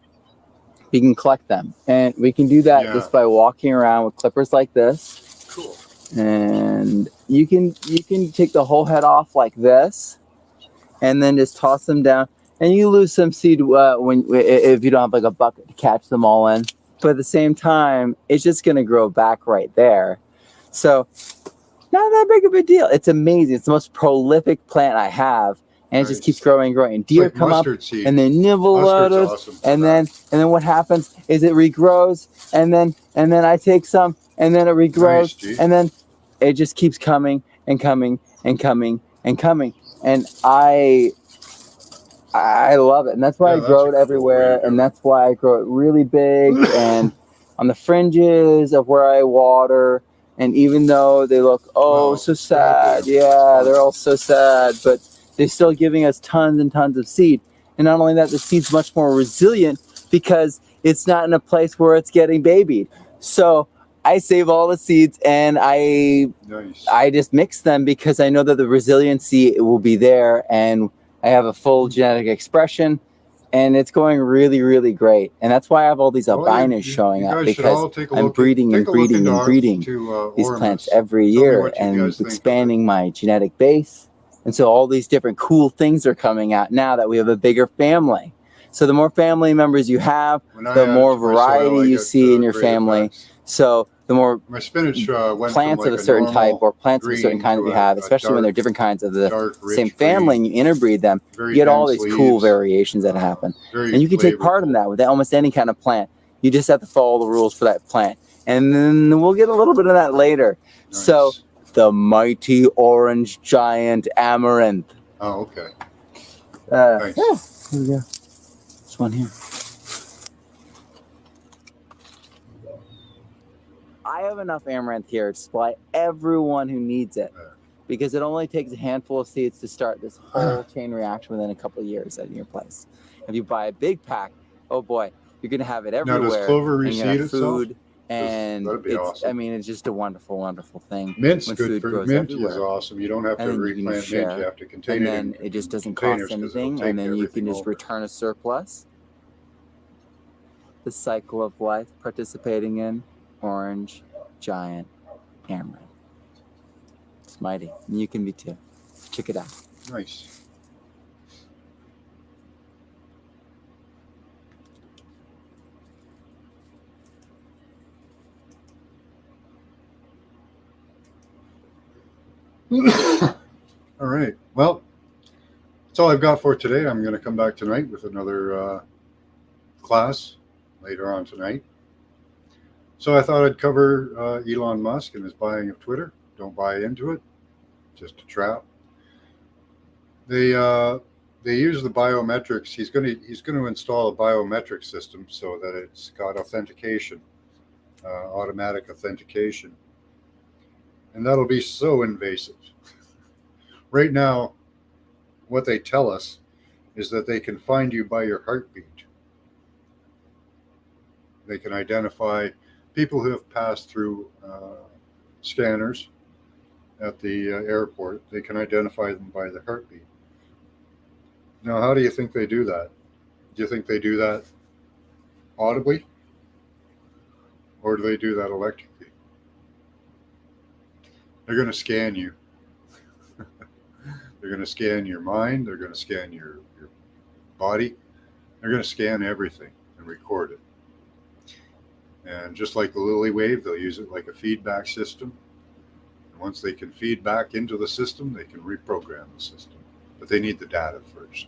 you can collect them. And we can do that Yeah. just by walking around with clippers like this. Cool. And you can take the whole head off like this, and then just toss them down. And you lose some seed if you don't have like a bucket to catch them all in. But at the same time, it's just gonna grow back right there. So not that big of a deal. It's amazing. It's the most prolific plant I have, and it just Nice. keeps growing and growing. And deer Like come up mustard seed. and they nibble at Mustard's it, awesome for and that. then what happens is it regrows, and then I take some, and then it regrows, Nice, G. and then it just keeps coming and coming and coming and coming, and I love it, and that's why Yeah, I that's grow a it cool everywhere, way to do and it. that's why I grow it really big and on the fringes of where I water. And even though they look Well, so it's goddamn sad, yeah, they're all so sad, but they're still giving us tons and tons of seed. And not only that, the seed's much more resilient because it's not in a place where it's getting babied. So I save all the seeds, and I Nice. just mix them because I know that the resiliency will be there, and I have a full genetic expression, and it's going really, really great. And that's why I have all these Well, albinos showing you up, guys should all because take a I'm look breeding and take a look breeding into and our- breeding to, these Ormus. plants every Tell me year what you and guys think of it. expanding my genetic base. And so all these different cool things are coming out now that we have a bigger family. So the more family members you have, When I the add it more to my soil, variety I you get, see in your greater family. fats. So the more My spinach went plants from of like a certain type, normal or plants of a certain green kind that to you have, a especially when they're dark- different kinds of the dark, rich same green, family, and you interbreed them, very you get all dense these cool leaves, variations that happen. very And you can take part in flavorful. that with almost any kind of plant. You just have to follow the rules for that plant. And then we'll get a little bit of that later. Nice. So, the mighty orange giant amaranth. Oh, okay. Nice. Nice. Yeah, here we go. This one here. I have enough amaranth here to supply everyone who needs it, because it only takes a handful of seeds to start this whole chain reaction within a couple of years at your place. If you buy a big pack, oh boy, you're going to have it everywhere. Now, does clover and you're gonna reseed have itself? food, and That'd be it's, awesome. I mean, it's just a wonderful, wonderful thing. Mint's when good food for grows mint everywhere. is awesome. You don't have to And then you can replant just mint. share, You have to contain and it. then in it just doesn't containers cost 'cause it'll anything, take and then you can everything just over. return a surplus. The cycle of life, participating in orange giant amaranth. It's mighty, and you can be too. Check it out. Nice. All right. Well, that's all I've got for today. I'm going to come back tonight with another class later on tonight. So I thought I'd cover Elon Musk and his buying of Twitter. Don't buy into it. Just a trap. They use the biometrics. He's going to install a biometric system so that it's got authentication, automatic authentication, and that'll be so invasive. Right now, what they tell us is that they can find you by your heartbeat. They can identify people who have passed through scanners at the airport. They can identify them by their heartbeat. Now, how do you think they do that? Do you think they do that audibly? Or do they do that electrically? They're going to scan you. They're going to scan your mind. They're going to scan your body. They're going to scan everything and record it. And just like the Lily Wave, they'll use it like a feedback system. And once they can feed back into the system, they can reprogram the system. But they need the data first.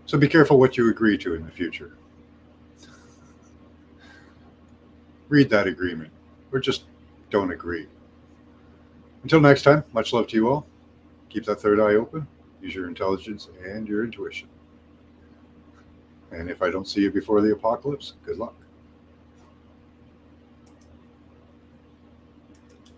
So be careful what you agree to in the future. Read that agreement, or just don't agree. Until next time, much love to you all. Keep that third eye open. Use your intelligence and your intuition. And if I don't see you before the apocalypse, good luck.